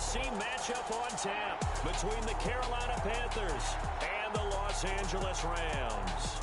AFC matchup on tap between the Carolina Panthers and the Los Angeles Rams.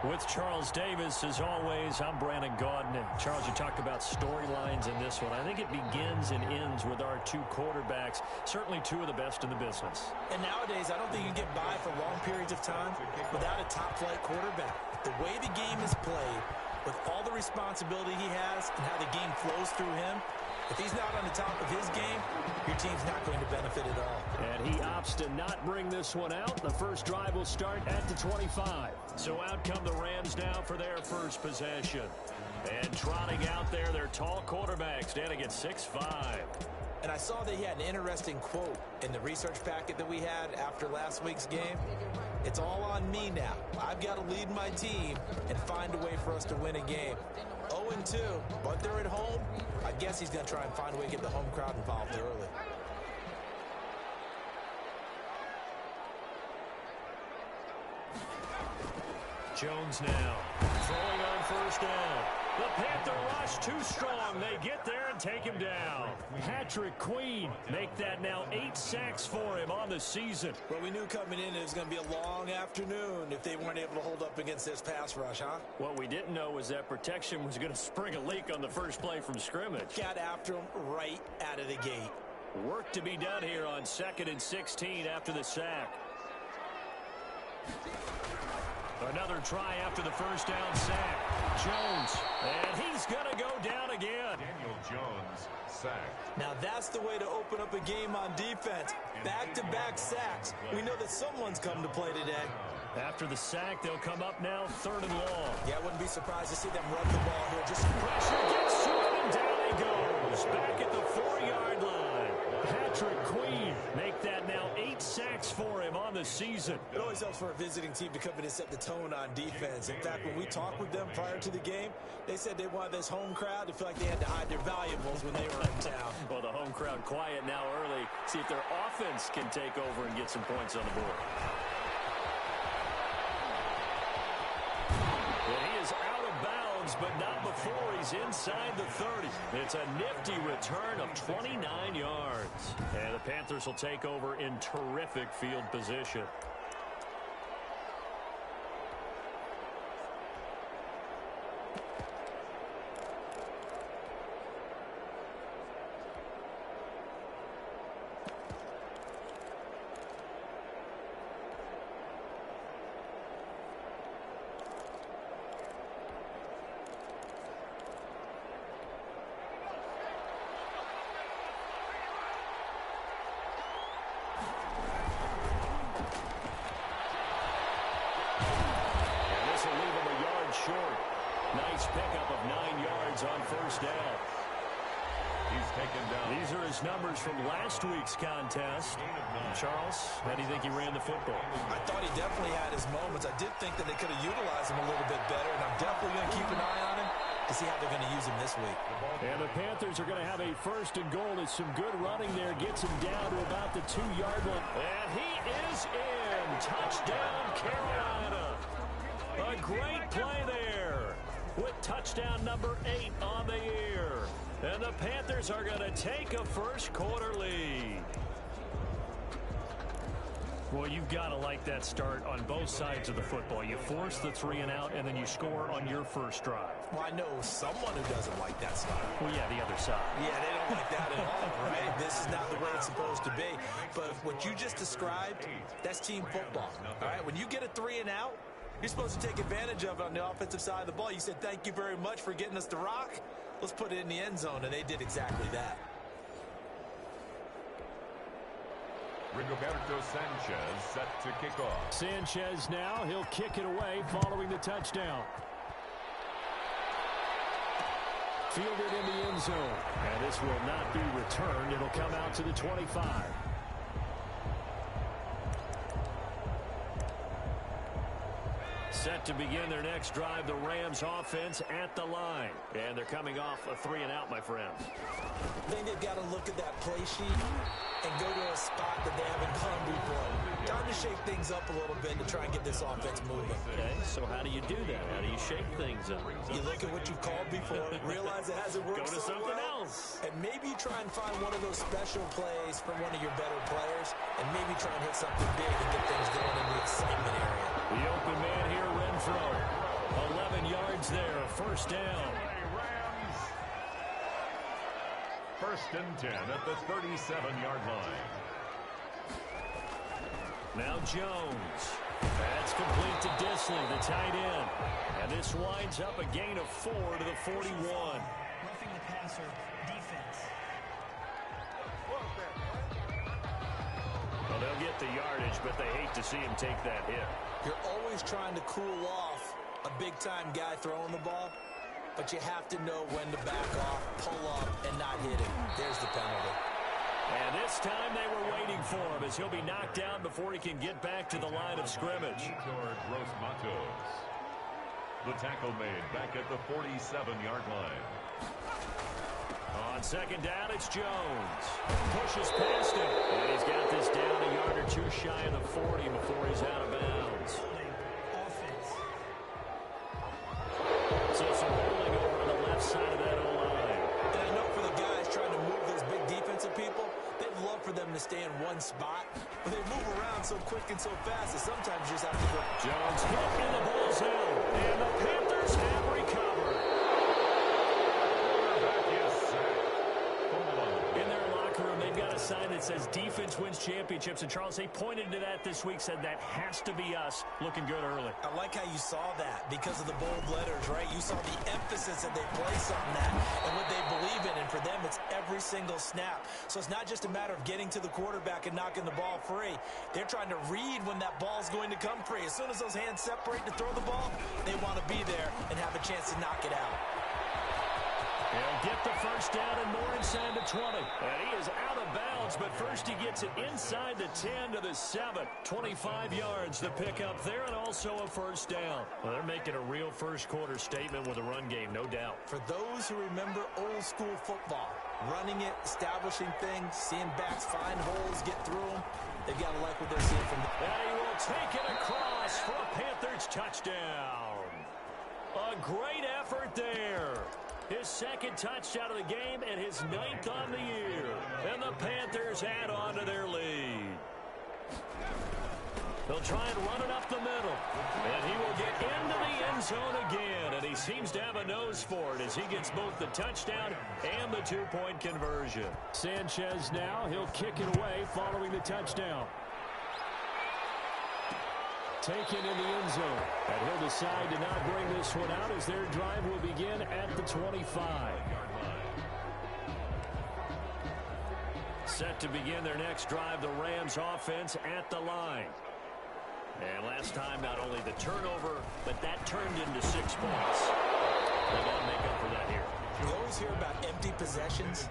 With Charles Davis, as always, I'm Brandon Gaudin. Charles, you talked about storylines in this one. I think it begins and ends with our two quarterbacks, certainly two of the best in the business. And nowadays, I don't think you can get by for long periods of time without a top-flight quarterback. The way the game is played, with all the responsibility he has and how the game flows through him, if he's not on the top of his game, your team's not going to benefit at all. And he opts to not bring this one out. The first drive will start at the 25. So out come the Rams now for their first possession. And trotting out there, their tall quarterback standing at 6'5". And I saw that he had an interesting quote in the research packet that we had after last week's game. It's all on me now. I've got to lead my team and find a way for us to win a game. 0-2, but they're at home. I guess he's going to try and find a way to get the home crowd involved early. Jones now throwing on first down. The Panther rush too strong. They get there and take him down. Patrick Queen make that now 8 sacks for him on the season. Well, we knew coming in it was going to be a long afternoon if they weren't able to hold up against this pass rush, huh? What we didn't know was that protection was going to spring a leak on the first play from scrimmage. Got after him right out of the gate. Work to be done here on 2nd and 16 after the sack. Another try after the first down sack. Jones, and he's going to go down again. Daniel Jones sacked. Now that's the way to open up a game on defense. Back-to-back sacks. We know that someone's come to play today. After the sack, they'll come up now 3rd and long. Yeah, I wouldn't be surprised to see them run the ball here. Just pressure gets to him, and down he goes. Back at the 4-yard line. Patrick Queen make that now 8 sacks for him on the season. It always helps for a visiting team to come in and set the tone on defense. In fact, when we talked with them prior to the game, they said they wanted this home crowd to feel like they had to hide their valuables when they were in town. Well, the home crowd quiet now early. See if their offense can take over and get some points on the board. He is out of bounds, but not before he's inside the 30. It's a nifty return of 29 yards. And the Panthers will take over in terrific field position. Nice pickup of 9 yards on first down. He's taken down. These are his numbers from last week's contest. Charles, how do you think he ran the football? I thought he definitely had his moments. I did think that they could have utilized him a little bit better, and I'm definitely going to keep an eye on him to see how they're going to use him this week. And the Panthers are going to have a 1st and goal. There's some good running there. Gets him down to about the 2-yard line. And he is in. Touchdown, Carolina. A great play there with touchdown number 8 on the year. And the Panthers are going to take a first quarter lead. Well, you've got to like that start on both sides of the football. You force the 3 and out, and then you score on your first drive. Well, I know someone who doesn't like that start. Well, yeah, the other side. Yeah, they don't like that at all, right? This is not the way it's supposed to be. But what you just described, that's team football, all right? When you get a 3 and out, you're supposed to take advantage of it on the offensive side of the ball. You said, thank you very much for getting us the rock. Let's put it in the end zone, and they did exactly that. Rigoberto Sanchez set to kick off. Sanchez now, he'll kick it away following the touchdown. Fielded in the end zone. And this will not be returned. It'll come out to the 25. Set to begin their next drive, the Rams offense at the line. And they're coming off a 3-and-out, my friend. I think they've got to look at that play sheet and go to a spot that they haven't gone before. Time to shake things up a little bit to try and get this offense moving. Okay, so how do you do that? How do you shake things up? You look at what you've called before, realize it hasn't worked. Go to something else. And maybe you try and find one of those special plays from one of your better players, and maybe try and hit something big and get things going in the excitement area. The open man here, Renfro. 11 yards there, first down. First and 10 at the 37-yard line. Now Jones. That's complete to Disley, the tight end. And this winds up a gain of 4 to the 41. Roughing the passer, defense. Well, they'll get the yardage, but they hate to see him take that hit. You're always trying to cool off a big-time guy throwing the ball, but you have to know when to back off, pull up, and not hit him. There's the penalty. And this time they were waiting for him as he'll be knocked down before he can get back to the line of scrimmage. Toward Los Matos. The tackle made back at the 47-yard line. On second down, it's Jones. Pushes past him. And he's got this down a yard or two shy of the 40 before he's out of bounds. Offense. So some holding over on the left side of that O-line. And I know for the guys trying to move those big defensive people, they'd love for them to stay in one spot, but they move around so quick and so fast that sometimes you just have to go. Jones hit in the bull zone, and the Panthers have recovered. In their locker room, they've got a sign that says defense wins championships, and Charles, they pointed to that this week, said that has to be us. Looking good early. I like how you saw that because of the bold letters, right? You saw the emphasis that they place on that and what they believe in, and for them, it's every single snap. So it's not just a matter of getting to the quarterback and knocking the ball free. They're trying to read when that ball's going to come free. As soon as those hands separate to throw the ball, they want to be there and have a chance to knock it out. He'll get the first down and more inside the 20. And he is out of bounds, but first he gets it inside the 10 to the 7. 25 yards to pick up there, and also a first down. Well, they're making a real first quarter statement with a run game, no doubt. For those who remember old school football, running it, establishing things, seeing backs find holes, get through them, they've got to like what they're seeing from the... And he will take it across for a Panthers touchdown. A great effort there. His second touchdown of the game and his 9th on the year. And the Panthers add on to their lead. They'll try and run it up the middle. And he will get into the end zone again. And he seems to have a nose for it as he gets both the touchdown and the two-point conversion. Sanchez now, he'll kick it away following the touchdown. Taken in the end zone. And he'll decide to not bring this one out as their drive will begin at the 25. Set to begin their next drive, the Rams offense at the line. And last time, not only the turnover, but that turned into 6 points. They got to make up for that here. You always hear about empty possessions,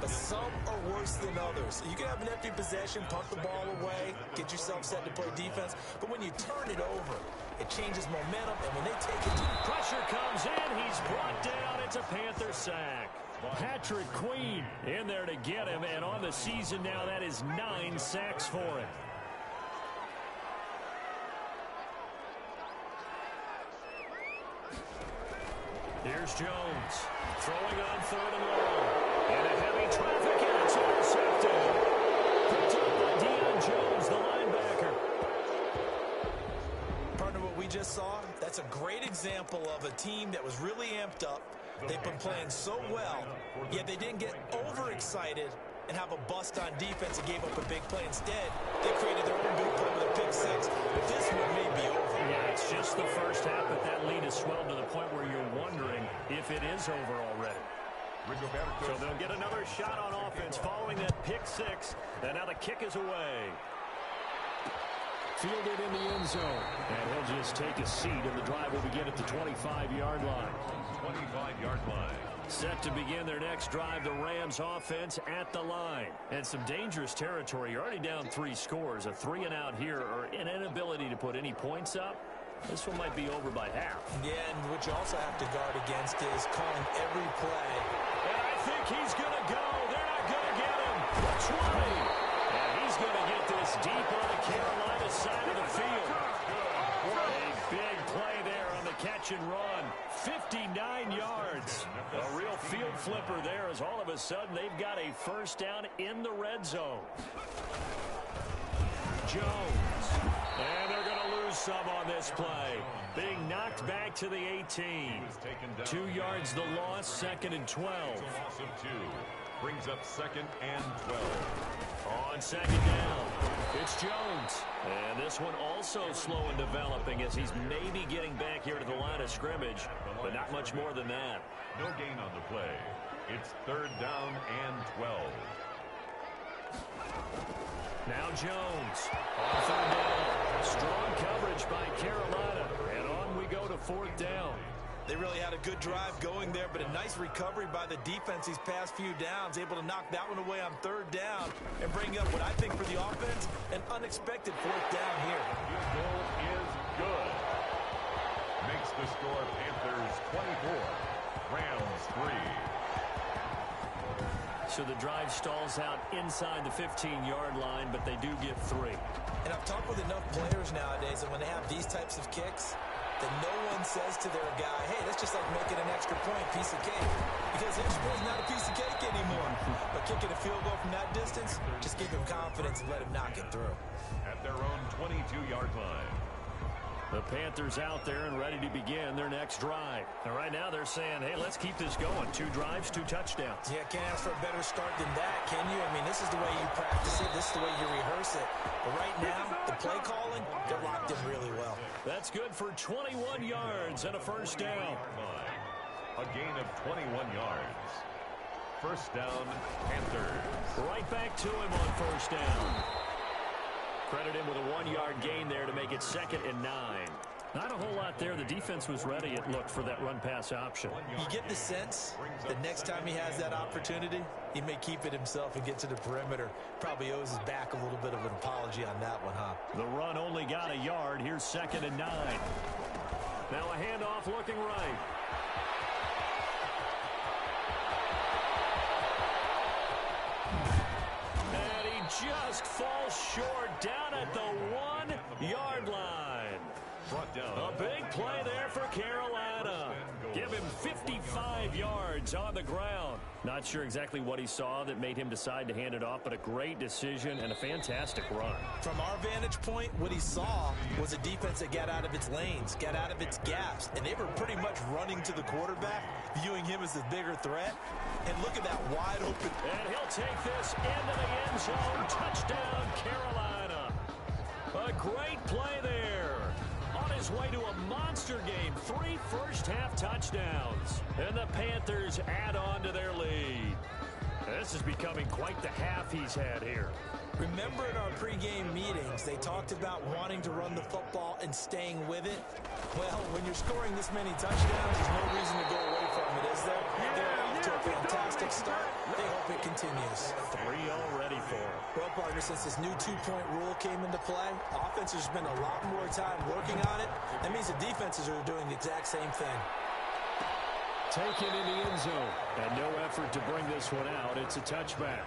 but some are worse than others. You can have an empty possession, punt the ball away, get yourself set to play defense, but when you turn it over, it changes momentum, and when they take it to... Pressure comes in, he's brought down, it's a Panther sack. Patrick Queen in there to get him, and on the season now, that is 9 sacks for him. Here's Jones, throwing on 3rd and long. And a heavy traffic, and it's intercepted. Picked up by Deion Jones, the linebacker. Partner, what we just saw, that's a great example of a team that was really amped up. They've been playing so well, yet they didn't get overexcited and have a bust on defense and gave up a big play. Instead, they created their own big play with a pick 6. But this one may be over. Yeah, it's just the first half, but that lead has swelled to the point where you're wondering if it is over already. So they'll get another shot on offense following that pick 6. And now the kick is away. Fielded in the end zone. And he'll just take a seat, and the drive will begin at the 25-yard line. 25-yard line. Set to begin their next drive, the Rams offense at the line. And some dangerous territory. You're already down 3 scores. A 3-and-out here, or an inability to put any points up. This one might be over by half. Yeah, and what you also have to guard against is calling every play. And I think he's going to go. They're not going to get him. 20. And he's going to get this deep on the Carolina side of the field. A big play there on the catch and run. 59 yards. A real field flipper there as all of a sudden they've got a first down in the red zone. Jones. And they're going to lose some on this play. Being knocked back to the 18. 2 yards the loss, 2nd and 12. Loss of 2. Brings up 2nd and 12. On 2nd down, it's Jones. And this one also slow in developing as he's maybe getting back here to the line of scrimmage, but not much more than that. No gain on the play. It's 3rd down and 12. Now Jones on 3rd down. Strong coverage by Carolina. And on we go to 4th down. They really had a good drive going there, but a nice recovery by the defense these past few downs, able to knock that one away on 3rd down and bring up what I think for the offense, an unexpected 4th down here. Field goal is good. Makes the score Panthers 24, Rams 3. So the drive stalls out inside the 15-yard line, but they do get 3. And I've talked with enough players nowadays that when they have these types of kicks, that no one says to their guy, hey, that's just like making an extra point, piece of cake. Because extra point is not a piece of cake anymore. But kicking a field goal from that distance, just give him confidence and let him knock it through. At their own 22-yard line. The Panthers out there and ready to begin their next drive. And right now they're saying, hey, let's keep this going. 2 drives, 2 touchdowns. Yeah, can't ask for a better start than that, can you? I mean, this is the way you practice it. This is the way you rehearse it. But right now, the play calling, they're locked in really well. That's good for 21 yards and a first down. A gain of 21 yards. First down, Panthers. Right back to him on first down. Credit him with a 1-yard gain there to make it 2nd and 9. Not a whole lot there. The defense was ready, it looked, for that run-pass option. You get the sense that next time he has that opportunity, he may keep it himself and get to the perimeter. Probably owes his back a little bit of an apology on that one, huh? The run only got a yard. Here's 2nd and 9. Now a handoff looking right. Just falls short down at the 1-yard line. A big play there for Carolina. Give him 55 yards on the ground. Not sure exactly what he saw that made him decide to hand it off, but a great decision and a fantastic run. From our vantage point, what he saw was a defense that got out of its lanes, got out of its gaps, and they were pretty much running to the quarterback, viewing him as the bigger threat. And look at that wide open. And he'll take this into the end zone. Touchdown, Carolina. A great play there. On his way to a monster game. 3 first-half touchdowns. And the Panthers add on to their lead. This is becoming quite the half he's had here. Remember in our pregame meetings, they talked about wanting to run the football and staying with it? Well, when you're scoring this many touchdowns, there's no reason to go away from it, is there? They're off to a fantastic start. They hope it continues. 3 already for him. Well, partner, since this new 2-point rule came into play, offenses spend a lot more time working on it. That means the defenses are doing the exact same thing. Taken in the end zone. And no effort to bring this one out. It's a touchback.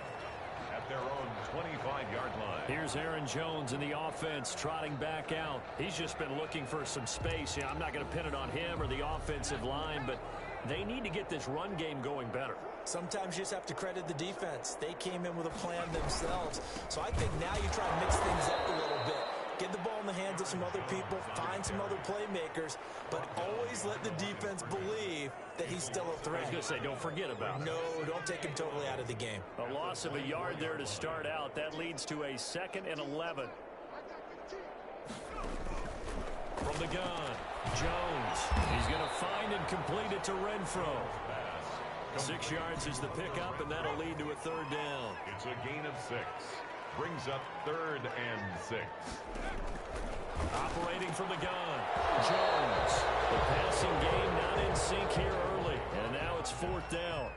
At their own 25-yard line. Here's Aaron Jones in the offense trotting back out. He's just been looking for some space. Yeah, I'm not going to pin it on him or the offensive line, but they need to get this run game going better. Sometimes you just have to credit the defense. They came in with a plan themselves. So I think now you try to mix things up a little bit. Get the ball in the hands of some other people, find some other playmakers, but always let the defense believe that he's still a threat. I was going to say, don't forget about it. No, don't take him totally out of the game. A loss of a yard there to start out. That leads to a 2nd and 11. From the gun, Jones. He's going to find and complete it to Renfro. 6 yards is the pickup, and that'll lead to a 3rd down. It's a gain of 6. Brings up 3rd and 6. Operating from the gun, Jones. The passing game not in sync here early, and now it's 4th down.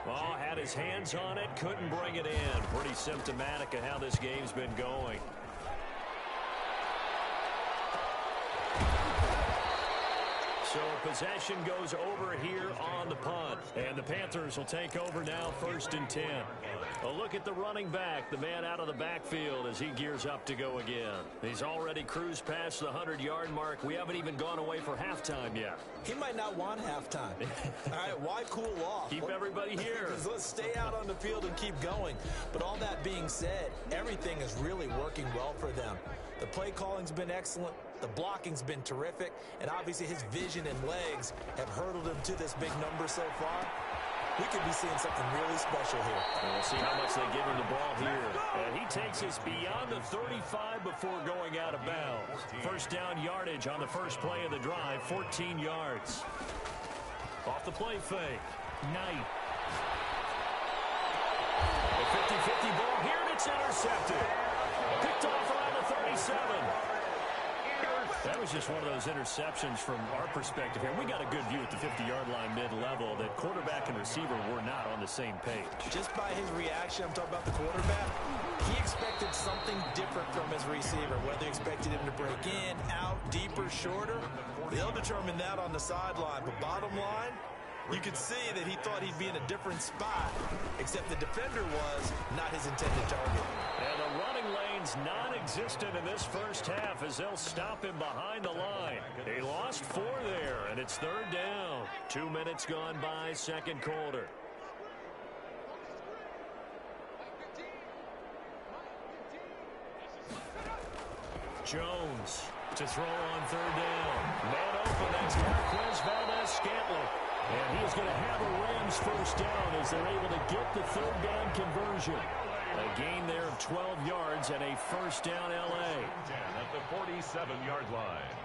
Well, had his hands on it, couldn't bring it in. Pretty symptomatic of how this game's been going. So possession goes over here on the punt. And the Panthers will take over now, 1st and 10. A look at the running back, the man out of the backfield as he gears up to go again. He's already cruised past the 100-yard mark. We haven't even gone away for halftime yet. He might not want halftime. All right, why cool off? Keep everybody here. Let's stay out on the field and keep going. But all that being said, everything is really working well for them. The play calling's been excellent. The blocking's been terrific. And obviously his vision and legs have hurdled him to this big number so far. We could be seeing something really special here. And we'll see how much they give him the ball here. And he takes us beyond the 35 before going out of bounds. First down yardage on the first play of the drive, 14 yards. Off the play fake. Knight. A 50-50 ball here, and it's intercepted. Picked off around the 37. That was just one of those interceptions from our perspective here. We got a good view at the 50-yard line mid-level that quarterback and receiver were not on the same page. Just by his reaction, I'm talking about the quarterback, he expected something different from his receiver, whether he expected him to break in, out, deeper, shorter. They'll determine that on the sideline. But bottom line, you could see that he thought he'd be in a different spot, except the defender was not his intended target. And the running lane's non-existent in this first half as they'll stop him behind the line. He lost 4 there, and it's 3rd down. 2 minutes gone by, second quarter. Jones to throw on 3rd down. Man open, that's Marquez Valdez-Scantling. And he is going to have a Rams first down as they're able to get the 3rd down conversion. A gain there of 12 yards and a first down LA. 10 at the 47-yard line.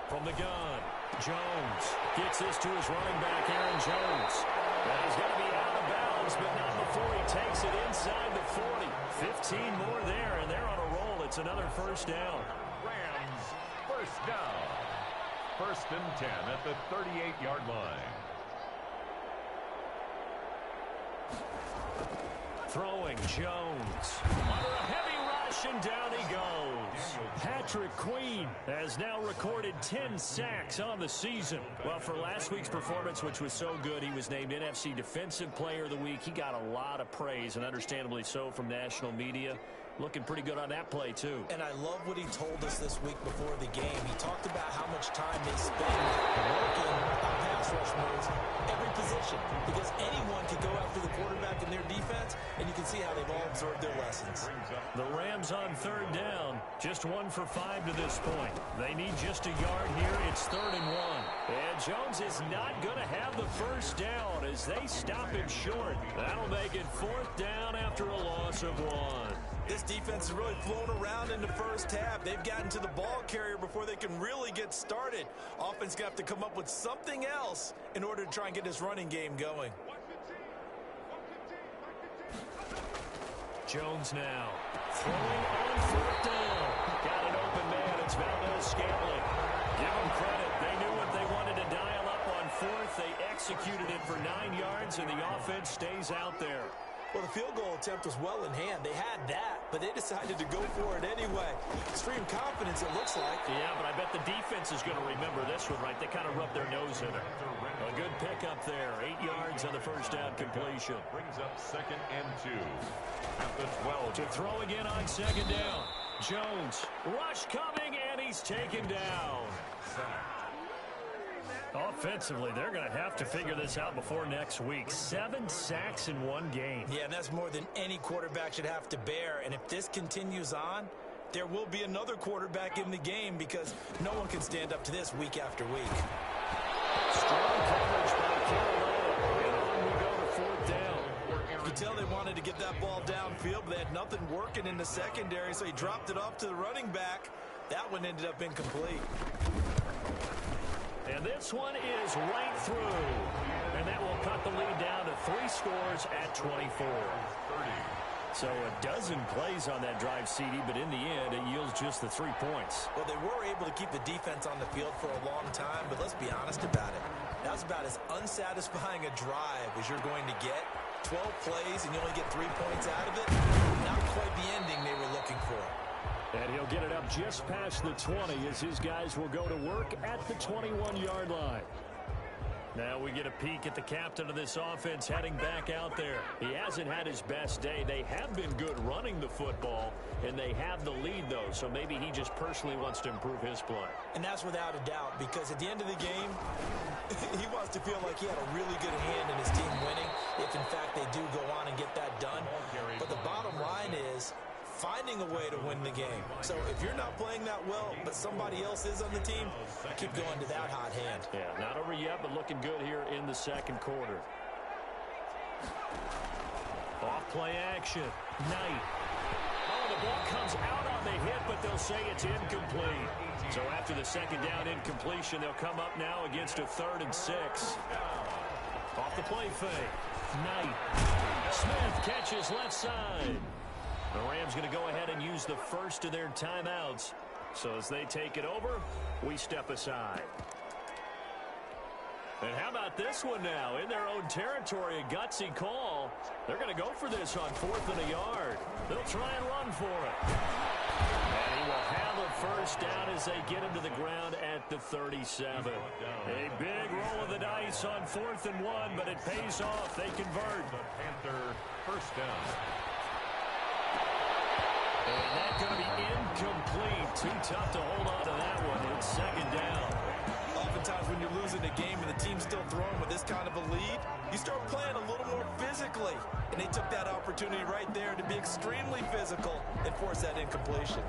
From the gun, Jones gets this to his running back, Aaron Jones. And he's going to be out of bounds, but not before he takes it inside the 40. 15 more there, and they're on a roll. It's another first down. Rams first down. 1st and 10 at the 38-yard line. Throwing Jones. Under a heavy rush, and down he goes. Patrick Queen has now recorded 10 sacks on the season. Well, for last week's performance, which was so good, he was named NFC Defensive Player of the Week. He got a lot of praise, and understandably so, from national media. Looking pretty good on that play, too. And I love what he told us this week before the game. He talked about how much time they spend working on pass rush moves, every position, because anyone can go after the quarterback in their defense, and you can see how they've all absorbed their lessons. The Rams on 3rd down, just 1 for 5 to this point. They need just a yard here. It's 3rd and 1. And Jones is not going to have the first down as they stop him short. That'll make it 4th down after a loss of 1. This defense has really flown around in the first half. They've gotten to the ball carrier before they can really get started. Offense going to have to come up with something else in order to try and get this running game going. Jones now throwing on 4th down. Got an open man. It's Valdez-Scantling. Give them credit. They knew what they wanted to dial up on 4th. They executed it for 9 yards, and the offense stays out there. Well, the field goal attempt was well in hand. They had that, but they decided to go for it anyway. Extreme confidence, it looks like. Yeah, but I bet the defense is going to remember this one, right? They kind of rubbed their nose in it. A good pickup there. 8 yards on the first down completion. Brings up 2nd and 2 at the 12. To throw again on 2nd down. Jones, rush coming, and he's taken down. Offensively, they're going to have to figure this out before next week. 7 sacks in 1 game. Yeah, and that's more than any quarterback should have to bear. And if this continues on, there will be another quarterback in the game because no one can stand up to this week after week. Strong coverage by Carolina. And on we go to 4th down. You could tell they wanted to get that ball downfield, but they had nothing working in the secondary, so he dropped it off to the running back. That one ended up incomplete. And this one is right through. And that will cut the lead down to 3 scores at 24. So a dozen plays on that drive, CD, but in the end, it yields just the 3 points. Well, they were able to keep the defense on the field for a long time, but let's be honest about it. That was about as unsatisfying a drive as you're going to get. 12 plays and you only get 3 points out of it. Not quite the ending they were looking for. And he'll get it up just past the 20 as his guys will go to work at the 21-yard line. Now we get a peek at the captain of this offense heading back out there. He hasn't had his best day. They have been good running the football, and they have the lead, though. So maybe he just personally wants to improve his play. And that's without a doubt, because at the end of the game, he wants to feel like he had a really good hand in his team winning, if in fact they do go on and get that done. But the bottom line is finding a way to win the game. So if you're not playing that well, but somebody else is on the team, keep going to that hot hand. Yeah, not over yet, but looking good here in the second quarter. Off play action. Knight. Oh, the ball comes out on the hit, but they'll say it's incomplete. So after the second down incompletion, they'll come up now against a 3rd and 6. Off the play fake. Knight. Smith catches left side. The Rams going to go ahead and use the first of their timeouts. So as they take it over, we step aside. And how about this one now? In their own territory, a gutsy call. They're going to go for this on 4th and a yard. They'll try and run for it. And he will have a first down as they get him to the ground at the 37. A big roll of the dice on 4th and 1, but it pays off. They convert. The Panther first down. And that's going to be incomplete. Too tough to hold on to that one. It's second down. Oftentimes when you're losing a game and the team's still throwing with this kind of a lead, you start playing a little more physically. And they took that opportunity right there to be extremely physical and force that incompletion.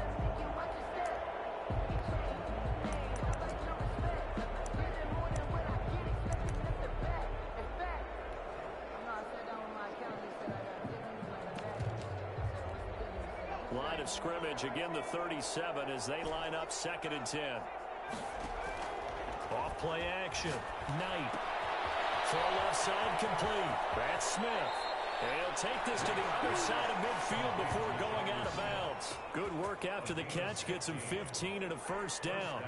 Line of scrimmage, again the 37 as they line up 2nd and 10. Off play action. Knight. Throw left side complete. That's Smith. And he'll take this to the other side of midfield before going out of bounds. Good work after the catch. Gets him 15 and a first down.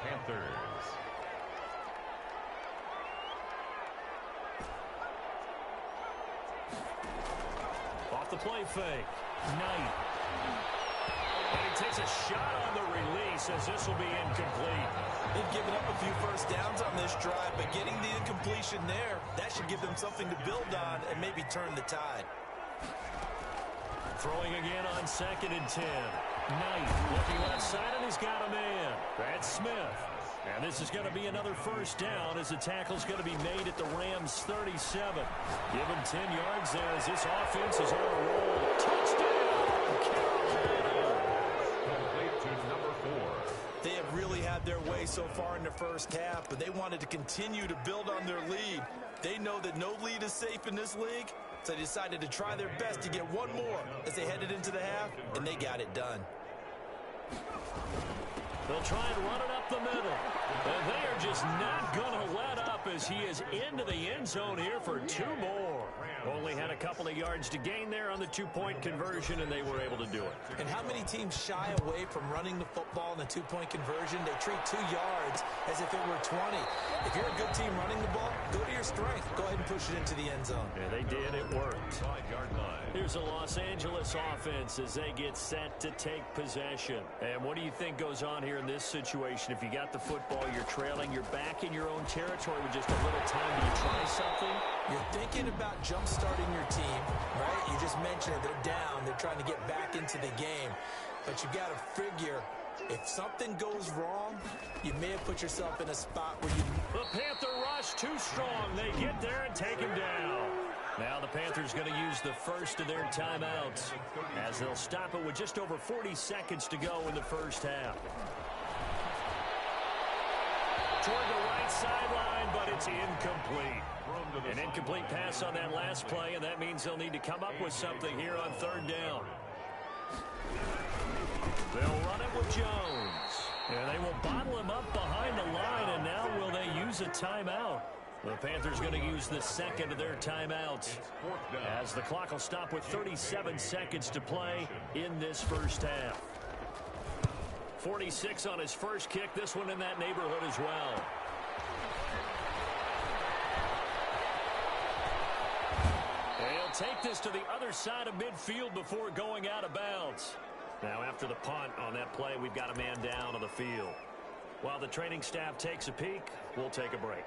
Panthers. Off the play fake. Knight. And he takes a shot on the release as this will be incomplete. They've given up a few first downs on this drive, but getting the incompletion there, that should give them something to build on and maybe turn the tide. Throwing again on 2nd and 10. Knight looking left side, and he's got a man. That's Smith. And this is going to be another first down as the tackle's going to be made at the Rams' 37. Give him 10 yards there as this offense is on a roll. Touchdown, Carolina! Complete to number 4. They have really had their way so far in the first half, but they wanted to continue to build on their lead. They know that no lead is safe in this league, so they decided to try their best to get one more as they headed into the half, and they got it done. They'll try and run it up the middle. And they are just not going to let up as he is into the end zone here for 2 more. Only had a couple of yards to gain there on the 2-point conversion, and they were able to do it. And how many teams shy away from running the football in the 2-point conversion? They treat 2 yards as if it were 20. If you're a good team running the ball, go to your strength. Go ahead and push it into the end zone. Yeah, they did. It worked. 5-yard line. Here's a Los Angeles offense as they get set to take possession. And what do you think goes on here in this situation? If you got the football, you're trailing, you're back in your own territory with just a little time. Do you try something? You're thinking about jump-starting your team, right? You just mentioned it. They're down. They're trying to get back into the game. But you got to figure, if something goes wrong, you may have put yourself in a spot where you... The Panther rush too strong. They get there and take him down. Now the Panthers going to use the first of their timeouts as they'll stop it with just over 40 seconds to go in the first half. Toward the right sideline, but it's incomplete. An incomplete pass on that last play, and that means they'll need to come up with something here on 3rd down. They'll run it with Jones. And they will bottle him up behind the line, and now will they use a timeout? The Panthers going to use the second of their timeouts as the clock will stop with 37 seconds to play in this first half. 46 on his first kick, this one in that neighborhood as well. They'll take this to the other side of midfield before going out of bounds. Now after the punt on that play, we've got a man down on the field. While the training staff takes a peek, we'll take a break.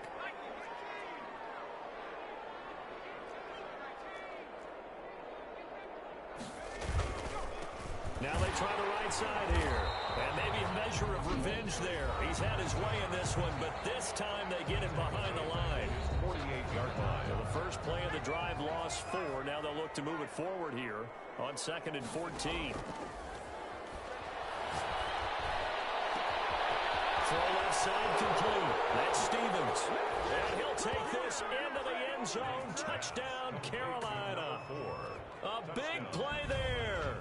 Now they try the right side here. And maybe a measure of revenge there. He's had his way in this one, but this time they get him behind the line. 48-yard line. So the first play of the drive lost 4. Now they'll look to move it forward here on 2nd and 14. Throw left side complete. That's Stevens. And he'll take this into the end zone. Touchdown, Carolina. A big play there.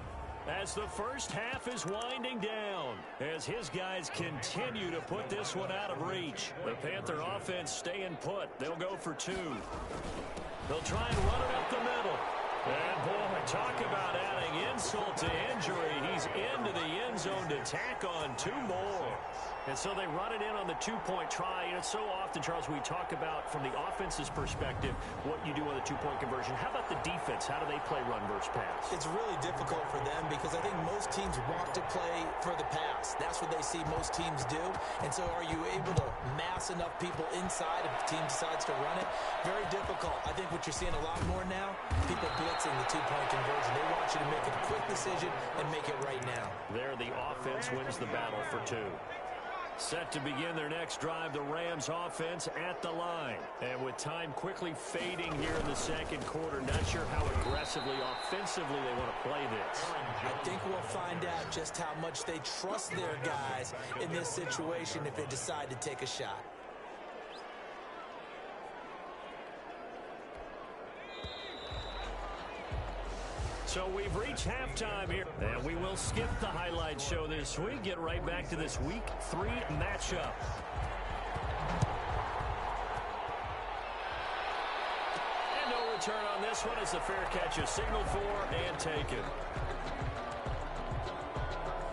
As the first half is winding down, as his guys continue to put this one out of reach. The Panther offense staying put. They'll go for 2. They'll try and run it up the middle. And boy, talk about adding insult to injury. He's into the end zone to tack on 2 more. And so they run it in on the 2-point try. And it's so often, Charles, we talk about from the offense's perspective what you do on the 2-point conversion. How about the defense? How do they play run versus pass? It's really difficult for them because I think most teams want to play for the pass. That's what they see most teams do. And so are you able to mass enough people inside if the team decides to run it? Very difficult. I think what you're seeing a lot more now, people blitzing the 2-point conversion. They want you to make a quick decision and make it right now. There, the offense wins the battle for 2. Set to begin their next drive, the Rams offense at the line. And with time quickly fading here in the second quarter, not sure how aggressively, offensively they want to play this. I think we'll find out just how much they trust their guys in this situation if they decide to take a shot. So we've reached halftime here, and we will skip the highlight show this week. Get right back to this Week 3 matchup. And no return on this one as the fair catch is signaled for and taken.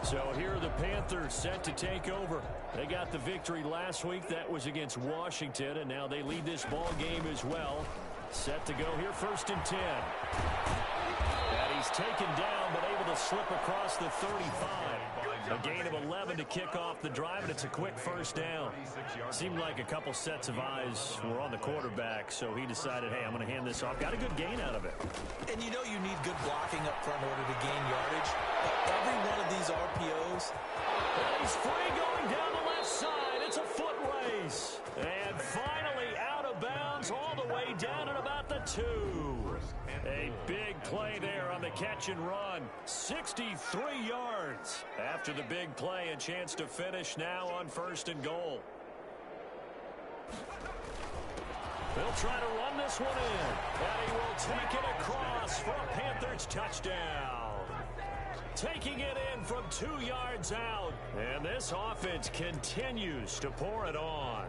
So here are the Panthers set to take over. They got the victory last week. That was against Washington, and now they lead this ball game as well. Set to go here, 1st and 10. And he's taken down, but able to slip across the 35. A gain of 11 to kick off the drive, and it's a quick first down. Seemed like a couple sets of eyes were on the quarterback, so he decided, hey, I'm going to hand this off. Got a good gain out of it. And you know you need good blocking up front in order to gain yardage. But every one of these RPOs. And he's free going down the left side. It's a foot race. And finally out of bounds all the way down at about the 2. A big play there on the catch and run. 63 yards. After the big play, a chance to finish now on 1st and goal. They'll try to run this one in. And he will take it across for a Panthers touchdown. Taking it in from 2 yards out. And this offense continues to pour it on.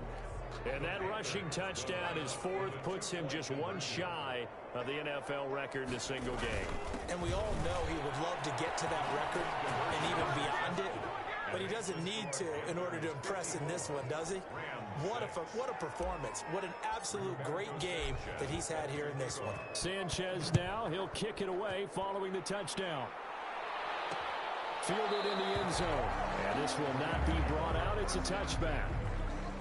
And that rushing touchdown, his 4th, puts him just 1 shy of the NFL record in a single game. And we all know he would love to get to that record and even beyond it. But he doesn't need to in order to impress in this one, does he? What a performance. What an absolute great game that he's had here in this one. Sanchez now, he'll kick it away following the touchdown. Fielded in the end zone. And this will not be brought out. It's a touchback.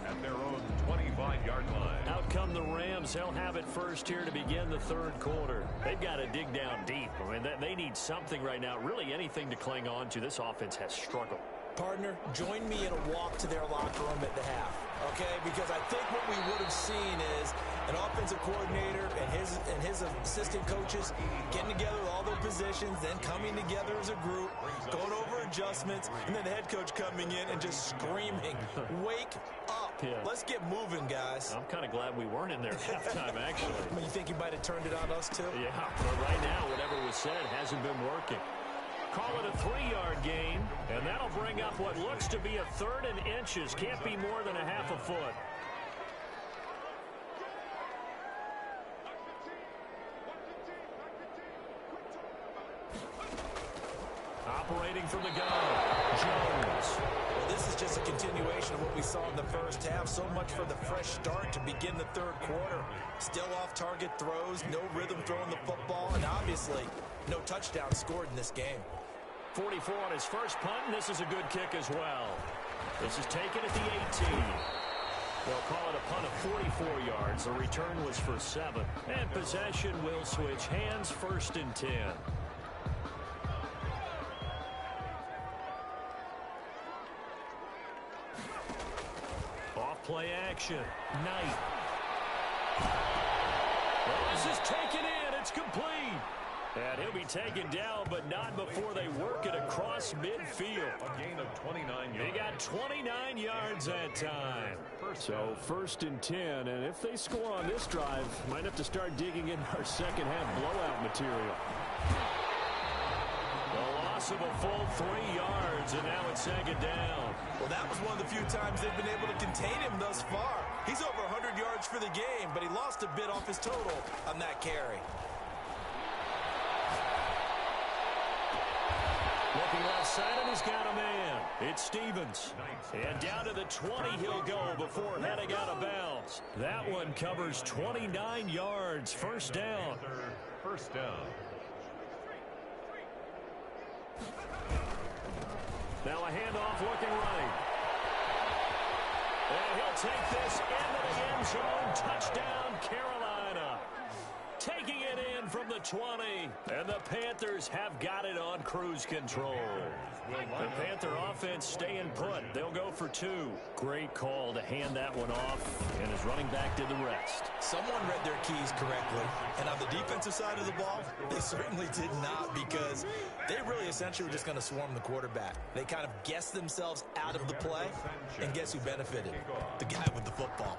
At their own 25-yard line. Out come the Rams. They'll have it first here to begin the 3rd quarter. They've got to dig down deep. I mean, they need something right now, really anything to cling on to. This offense has struggled. Partner, join me in a walk to their locker room at the half, okay? Because I think what we would have seen is an offensive coordinator and his assistant coaches getting together with all their positions, then coming together as a group, going over adjustments, and then the head coach coming in and just screaming, wake up. Yeah. Let's get moving, guys. I'm kind of glad we weren't in there at halftime, actually. You think he might have turned it on us, too? Yeah, but right now, whatever was said hasn't been working. Call it a 3-yard gain, and that'll bring up what looks to be a 3rd and inches. Can't be more than a half a foot. Operating from the gun, Jones. Well, this is just a continuation of what we saw in the first half. So much for the fresh start to begin the 3rd quarter. Still off-target throws, no rhythm throwing the football, and obviously no touchdown scored in this game. 44 on his first punt, and this is a good kick as well. This is taken at the 18. They'll call it a punt of 44 yards. The return was for 7. And possession will switch hands, 1st and 10. Off play action. Knight. Well, this is taken in. It's complete. And he'll be taken down, but not before they work it across midfield. A gain of 29 yards. They got 29 yards that time. So 1st and 10, and if they score on this drive, might have to start digging in our second half blowout material. The loss of a full 3 yards, and now it's 2nd down. Well, that was one of the few times they've been able to contain him thus far. He's over 100 yards for the game, but he lost a bit off his total on that carry. Looking left side, and he's got a man. It's Stevens. And down to the 20 he'll go before heading out of bounds. That one covers 29 yards. 1st down. 1st down. Now a handoff looking right. And he'll take this into the end zone. Touchdown, Carolina. Taking it in from the 20. And the Panthers have got it on cruise control. The Panther offense staying put. They'll go for 2. Great call to hand that one off. And his running back did the rest. Someone read their keys correctly. And on the defensive side of the ball, they certainly did not, because they really essentially were just going to swarm the quarterback. They kind of guessed themselves out of the play. And guess who benefited? The guy with the football.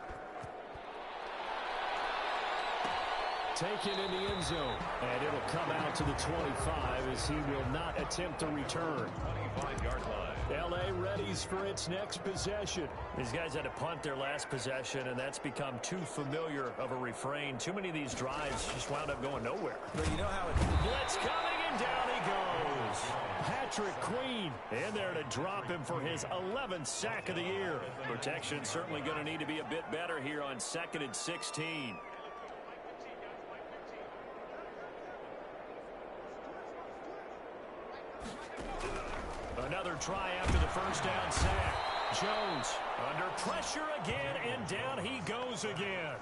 Taken in the end zone. And it'll come out to the 25 as he will not attempt to return. 25-yard line. LA readies for its next possession. These guys had to punt their last possession, and that's become too familiar of a refrain. Too many of these drives just wound up going nowhere. But you know how it... Blitz coming, and down he goes. Patrick Queen in there to drop him for his 11th sack of the year. Protection certainly going to need to be a bit better here on 2nd and 16. Another try after the 1st down sack. Jones under pressure again, and down he goes again.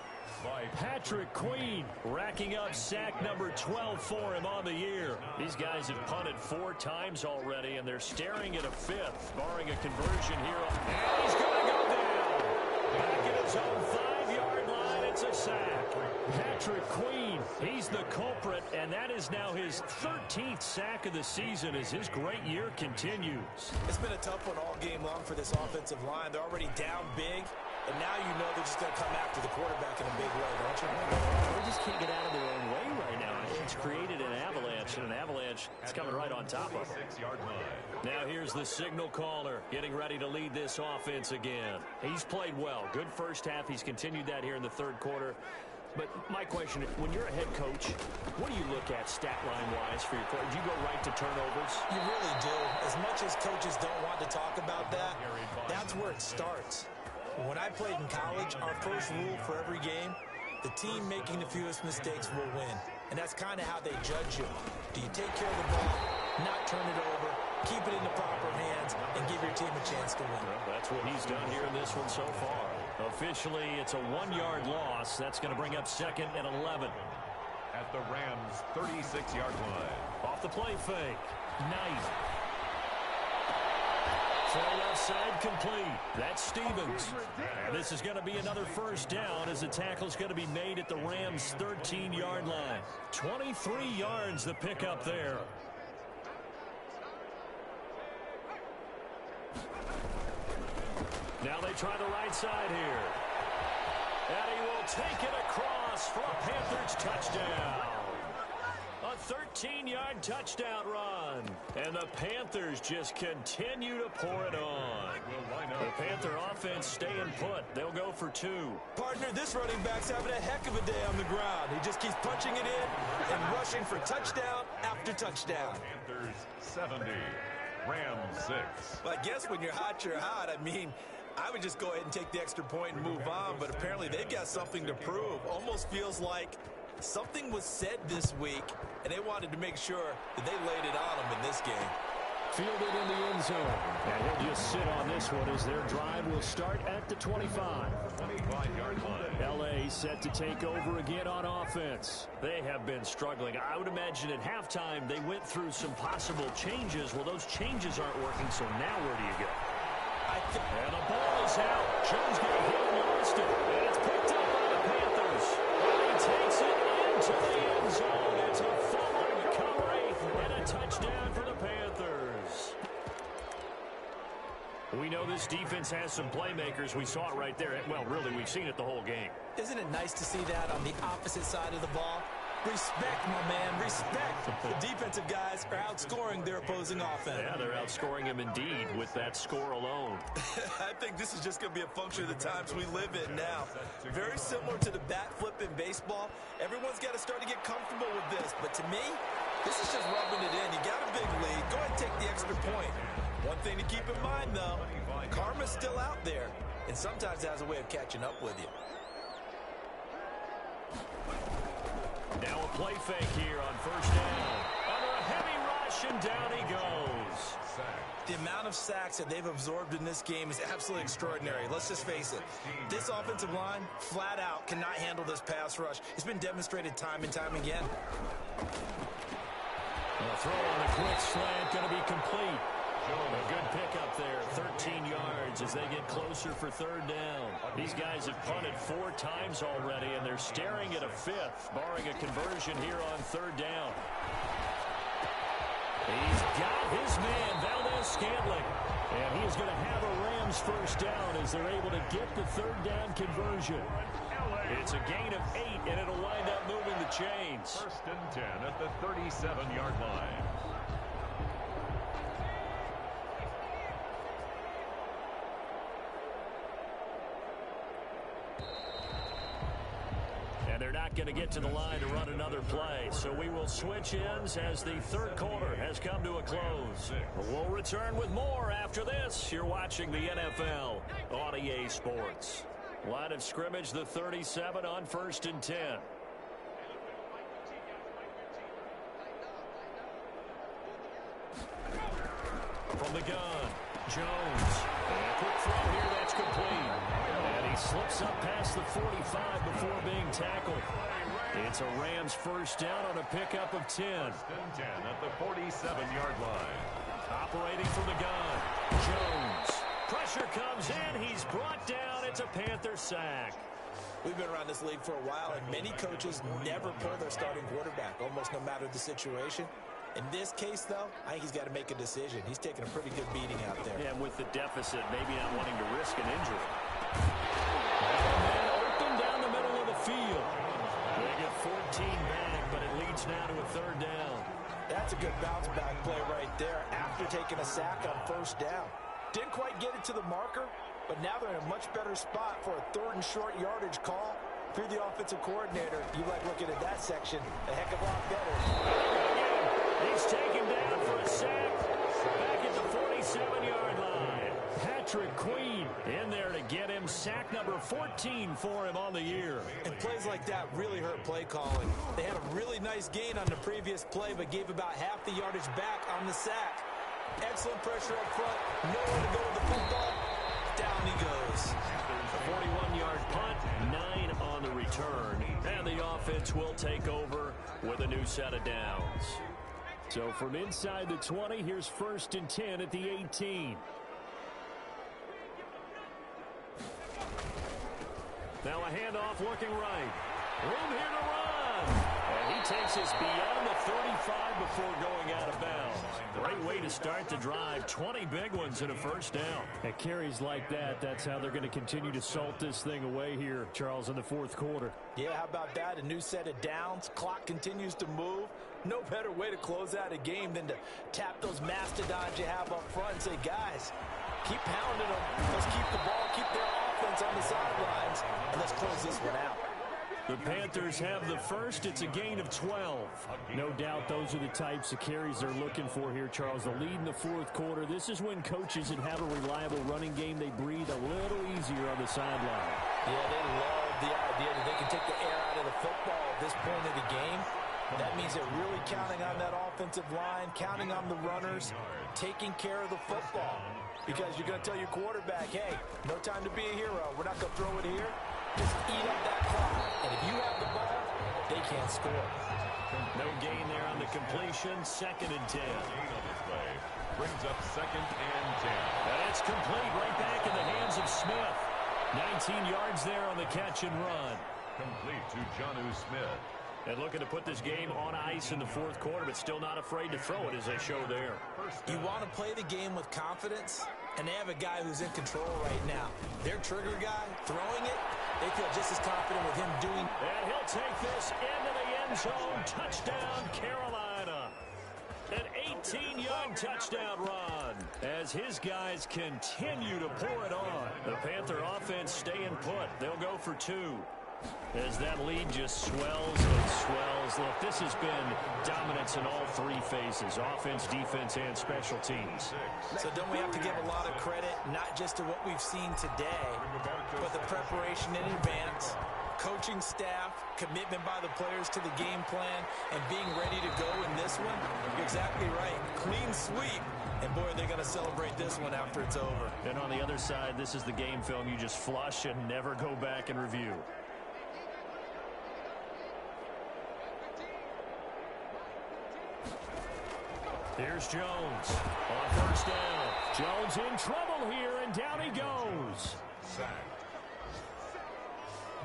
Patrick Queen racking up sack number 12 for him on the year. These guys have punted 4 times already, and they're staring at a 5th, barring a conversion here. And he's going to go down. Back at his own 5-yard line, it's a sack. Patrick Queen, he's the culprit, and that is now his 13th sack of the season as his great year continues. It's been a tough one all game long for this offensive line. They're already down big, and now you know they're just going to come after the quarterback in a big way, don't you? They just can't get out of their own way right now. It's created an avalanche, and an avalanche is coming right on top of them. 6-yard line. Now here's the signal caller getting ready to lead this offense again. He's played well. Good first half. He's continued that here in the 3rd quarter. But my question, when you're a head coach, what do you look at stat line-wise for your player? Do you go right to turnovers? You really do. As much as coaches don't want to talk about that, that's where it starts. When I played in college, our first rule for every game, the team making the fewest mistakes will win. And that's kind of how they judge you. Do you take care of the ball, not turn it over, keep it in the proper hands, and give your team a chance to win? Well, that's what he's done here in this one so far. Officially, it's a 1-yard loss. That's going to bring up 2nd and 11. At the Rams' 36-yard line. Off the play fake. Knight. Throw left side complete. That's Stevens. And this is going to be another 1st down as the tackle's going to be made at the Rams' 13-yard line. 23 yards the pickup there. Now they try the right side here. And he will take it across for a Panthers touchdown. A 13-yard touchdown run. And the Panthers just continue to pour it on. The Panther offense staying put. They'll go for 2. Partner, this running back's having a heck of a day on the ground. He just keeps punching it in and rushing for touchdown after touchdown. Panthers 70, Rams 6. Well, I guess when you're hot, you're hot. I mean, I would just go ahead and take the extra point and move on, but apparently they've got something to prove. Almost feels like something was said this week, and they wanted to make sure that they laid it on them in this game. Fielded in the end zone. And he'll just sit on this one as their drive will start at the 25. 25-yard line. LA set to take over again on offense. They have been struggling. I would imagine at halftime they went through some possible changes. Well, those changes aren't working, so now where do you go? And the ball is out. Jones got hit and lost it. And it's picked up by the Panthers. And he takes it into the end zone. It's a forward recovery and a touchdown for the Panthers. We know this defense has some playmakers. We saw it right there. Well, really, we've seen it the whole game. Isn't it nice to see that on the opposite side of the ball? Respect, my man, respect. The defensive guys are outscoring their opposing offense. Yeah, they're outscoring him indeed with that score alone. I think this is just going to be a function of the times we live in now. Very similar to the bat flip in baseball. Everyone's got to start to get comfortable with this. But to me, this is just rubbing it in. You got a big lead. Go ahead and take the extra point. One thing to keep in mind, though, karma's still out there. And sometimes it has a way of catching up with you. Now a play fake here on first down. Under a heavy rush, and down he goes. The amount of sacks that they've absorbed in this game is absolutely extraordinary. Let's just face it. This offensive line, flat out, cannot handle this pass rush. It's been demonstrated time and time again. A throw on the quick slant, going to be complete. A good pickup there, 13 yards as they get closer for third down. These guys have punted 4 times already, and they're staring at a 5th, barring a conversion here on third down. He's got his man, Valdez-Scantling, and he's going to have a Rams first down as they're able to get the third down conversion. It's a gain of 8, and it'll wind up moving the chains. First and 10 at the 37-yard line. And they're not going to get to the line to run another play. So we will switch ends as the third quarter has come to a close. We'll return with more after this. You're watching the NFL on EA Sports. Line of scrimmage, the 37 on first and 10. From the gun, Jones. And a quick throw here, that's complete. And he slips up past the 45 before being tackled. It's a Rams first down on a pickup of 10. First and 10 at the 47-yard line. Operating from the gun, Jones. Pressure comes in, he's brought down. It's a Panther sack. We've been around this league for a while, and many coaches never pull their starting quarterback, almost no matter the situation. In this case, though, I think he's got to make a decision. He's taking a pretty good beating out there. Yeah, with the deficit, maybe not wanting to risk an injury. And then open down the middle of the field. They get 14 back, but it leads now to a third down. That's a good bounce-back play right there after taking a sack on first down. Didn't quite get it to the marker, but now they're in a much better spot for a third and short yardage call. If you're the offensive coordinator, you like looking at that section a heck of a lot better. He's taken down for a sack back at the 47-yard line. Patrick Queen in there to get him. Sack number 14 for him on the year. And plays like that really hurt play calling. They had a really nice gain on the previous play, but gave about half the yardage back on the sack. Excellent pressure up front. Nowhere to go with the football. Down he goes. A 41-yard punt, 9 on the return. And the offense will take over with a new set of downs. So from inside the 20, here's first and 10 at the 18. Now a handoff looking right. Room here to run. And he takes us beyond the 35 before going out of bounds. Great way to start the drive. 20 big ones and a first down. At carries like that, that's how they're going to continue to salt this thing away here, Charles, in the fourth quarter. Yeah, how about that? A new set of downs. Clock continues to move. No better way to close out a game than to tap those mastodons you have up front and say, guys, keep pounding them. Let's keep the ball, keep their offense on the sidelines, and let's close this one out. The Panthers have the first. It's a gain of 12. No doubt those are the types of carries they're looking for here, Charles. The lead in the fourth quarter. This is when coaches that have a reliable running game, they breathe a little easier on the sideline. Yeah, they love the idea that they can take the air out of the football at this point of the game. That means they're really counting on that offensive line, counting on the runners, taking care of the football. Because you're going to tell your quarterback, hey, no time to be a hero. We're not going to throw it here. Just eat up that clock. And if you have the ball, they can't score. No gain there on the completion. 2nd and 10. Gain on this play brings up 2nd and 10. And it's complete right back in the hands of Smith. 19 yards there on the catch and run. Complete to Jonnu Smith. And looking to put this game on ice in the 4th quarter, but still not afraid to throw it as they show there. You want to play the game with confidence, and they have a guy who's in control right now. Their trigger guy throwing it, they feel just as confident with him doing. And he'll take this into the end zone. Touchdown, Carolina. An 18-yard touchdown run as his guys continue to pour it on. The Panther offense staying put. They'll go for 2. As that lead just swells and swells. Look, this has been dominance in all 3 phases, offense, defense, and special teams. So don't we have to give a lot of credit, not just to what we've seen today, but the preparation in advance, coaching staff, commitment by the players to the game plan, and being ready to go in this one? You're exactly right. Clean sweep. And, boy, they're going to celebrate this one after it's over. And on the other side, this is the game film you just flush and never go back and review. Here's Jones on 1st down. Jones in trouble here, and down he goes. Sacked.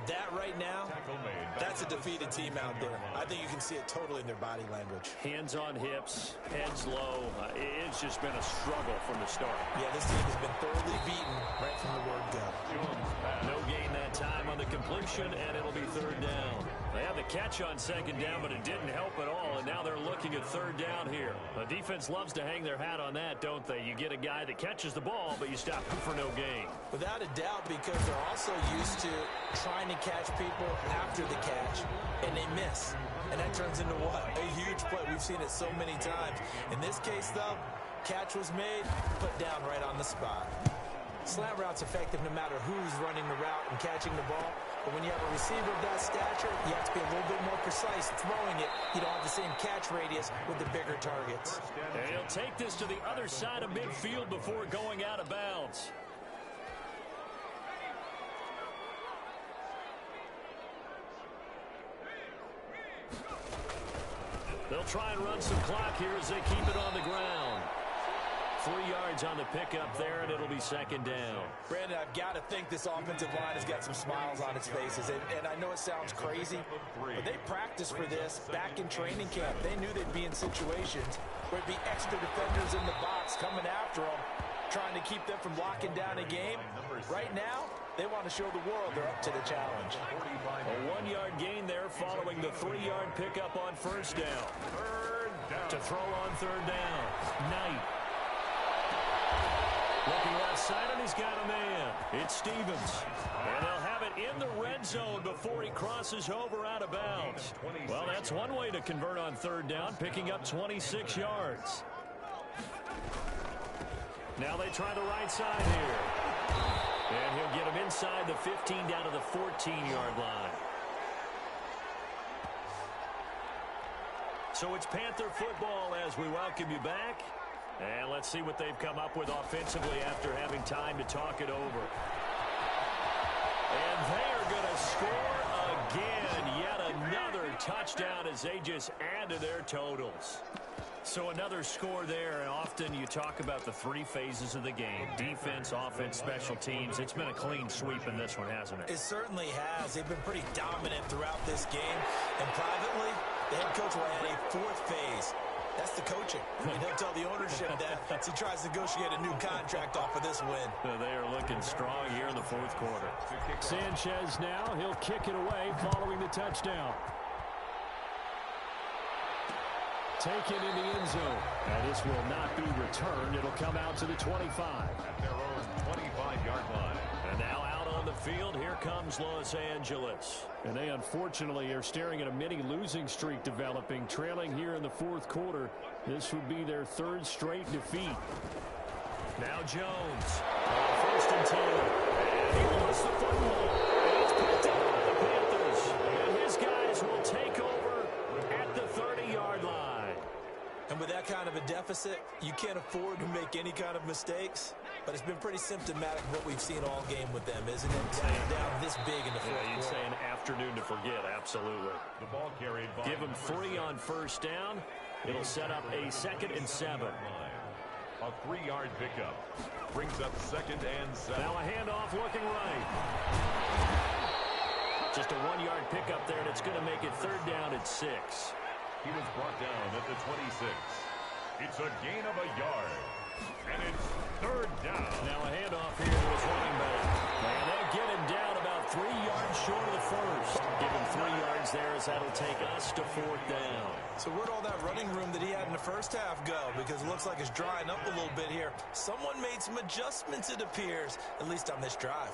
That right now, Tackle made. that's a defeated team out there. I think you can see it totally in their body language. Hands on hips, heads low. It's just been a struggle from the start. Yeah, this team has been thoroughly beaten right from the word go. No gain that time on the completion, and it'll be 3rd down. They had the catch on 2nd down, but it didn't help at all, and now they're looking at 3rd down here. The defense loves to hang their hat on that, don't they? You get a guy that catches the ball, but you stop him for no gain. Without a doubt, because they're also used to trying to catch people after the catch, and they miss. And that turns into what? A huge play. We've seen it so many times. In this case, though, catch was made, put down right on the spot. Slant route's effective no matter who's running the route and catching the ball. But when you have a receiver of that stature, you have to be a little bit more precise throwing it. You don't have the same catch radius with the bigger targets. And he'll take this to the other side of midfield before going out of bounds. They'll try and run some clock here as they keep it on the ground. 3 yards on the pickup there, and it'll be 2nd down. Brandon, I've got to think this offensive line has got some smiles on its faces. And I know it sounds crazy, but they practiced for this back in training camp. They knew they'd be in situations where it'd be extra defenders in the box coming after them, trying to keep them from locking down a game. Right now, they want to show the world they're up to the challenge. A 1-yard gain there following the 3-yard pickup on 1st down. To throw on 3rd down. Knight. Looking left side, and he's got a man. It's Stevens. And they'll have it in the red zone before he crosses over out of bounds. Well, that's one way to convert on 3rd down, picking up 26 yards. Now they try the right side here. And he'll get him inside the 15 down to the 14-yard line. So it's Panther football as we welcome you back. And let's see what they've come up with offensively after having time to talk it over. And they are going to score again. Yet another touchdown as they just add to their totals. So another score there, and often you talk about the 3 phases of the game. Defense, offense, special teams. It's been a clean sweep in this one, hasn't it? It certainly has. They've been pretty dominant throughout this game. And privately, the head coach will add a 4th phase. That's the coaching. And he'll tell the ownership that as he tries to negotiate a new contract off of this win. They are looking strong here in the 4th quarter. Sanchez now, he'll kick it away following the touchdown. Taken in the end zone. And this will not be returned. It'll come out to the 25. At their own 25-yard line. And now out on the field, here comes Los Angeles. And they unfortunately are staring at a mini losing streak developing, trailing here in the 4th quarter. This would be their 3rd straight defeat. Now Jones. 1st and 10. And he lost the football. And it's picked up by the Panthers. And his guys will take over at the deficit, you can't afford to make any kind of mistakes. But it's been pretty symptomatic of what we've seen all game with them, isn't it? Down this big in the fourth you'd quarter. say an afternoon to forget, absolutely. The ball carried by Give them 3 on first down. It'll set up a 2nd and 7. a 3-yard pickup. Brings up 2nd and 7. Now a handoff looking right. Just a 1-yard pickup there, and it's going to make it 3rd down at 6. He was brought down at the 26. It's a gain of a yard. And it's 3rd down. Now a handoff here to his running back. And they'll get him down about 3 yards short of the first. Give him 3 yards there as that'll take us to 4th down. So where'd all that running room that he had in the first half go? Because it looks like it's drying up a little bit here. Someone made some adjustments, it appears, at least on this drive.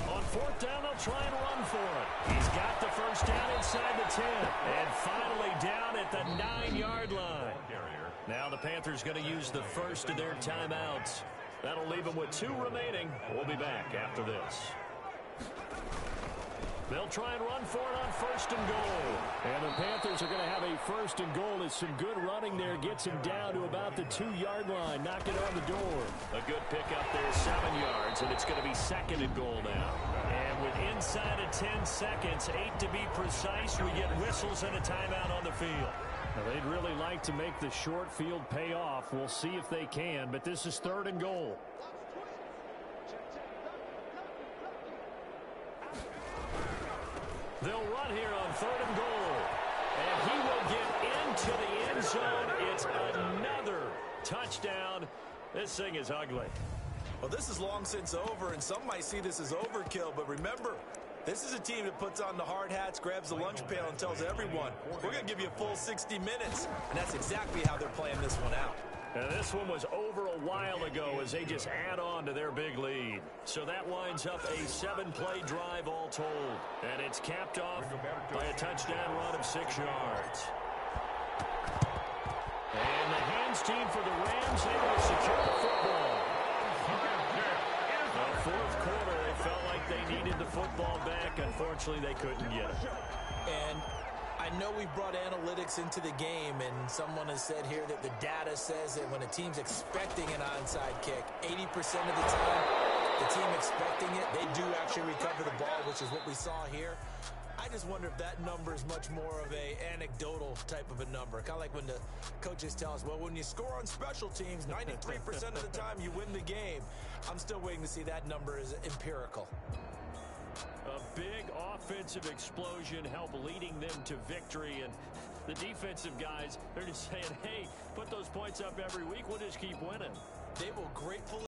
On 4th down, they'll try and run for it. He's got the first down inside the 10. And finally down at the 9-yard line. Now the Panthers going to use the first of their timeouts. That'll leave them with 2 remaining. We'll be back after this. They'll try and run for it on 1st and goal. And the Panthers are going to have a 1st and goal as some good running there gets him down to about the 2-yard line. Knock it on the door. A good pickup there, 7 yards, and it's going to be 2nd and goal now. And with inside of 10 seconds, 8 to be precise, we get whistles and a timeout on the field. Now, they'd really like to make the short field pay off. We'll see if they can, but this is 3rd and goal. They'll run here on 3rd and goal. And he will get into the end zone. It's another touchdown. This thing is ugly. Well, this is long since over, and some might see this as overkill. But remember, this is a team that puts on the hard hats, grabs the lunch pail, and tells everyone, we're going to give you a full 60 minutes. And that's exactly how they're playing this one out. And this one was over a while ago as they just add on to their big lead. So that winds up a 7-play drive all told. And it's capped off by a touchdown run of 6 yards. And the hands team for the Rams able to secure the football. The 4th quarter, they felt like they needed the football back. Unfortunately, they couldn't get it. And I know we've brought analytics into the game, and someone has said here that the data says that when a team's expecting an onside kick, 80% of the time, the team expecting it, they do actually recover the ball, which is what we saw here. I just wonder if that number is much more of a anecdotal type of a number. Kind of like when the coaches tell us, well, when you score on special teams, 93% of the time you win the game. I'm still waiting to see that number is empirical. A big offensive explosion helped leading them to victory. And the defensive guys, they're just saying, hey, put those points up every week. We'll just keep winning. They will gratefully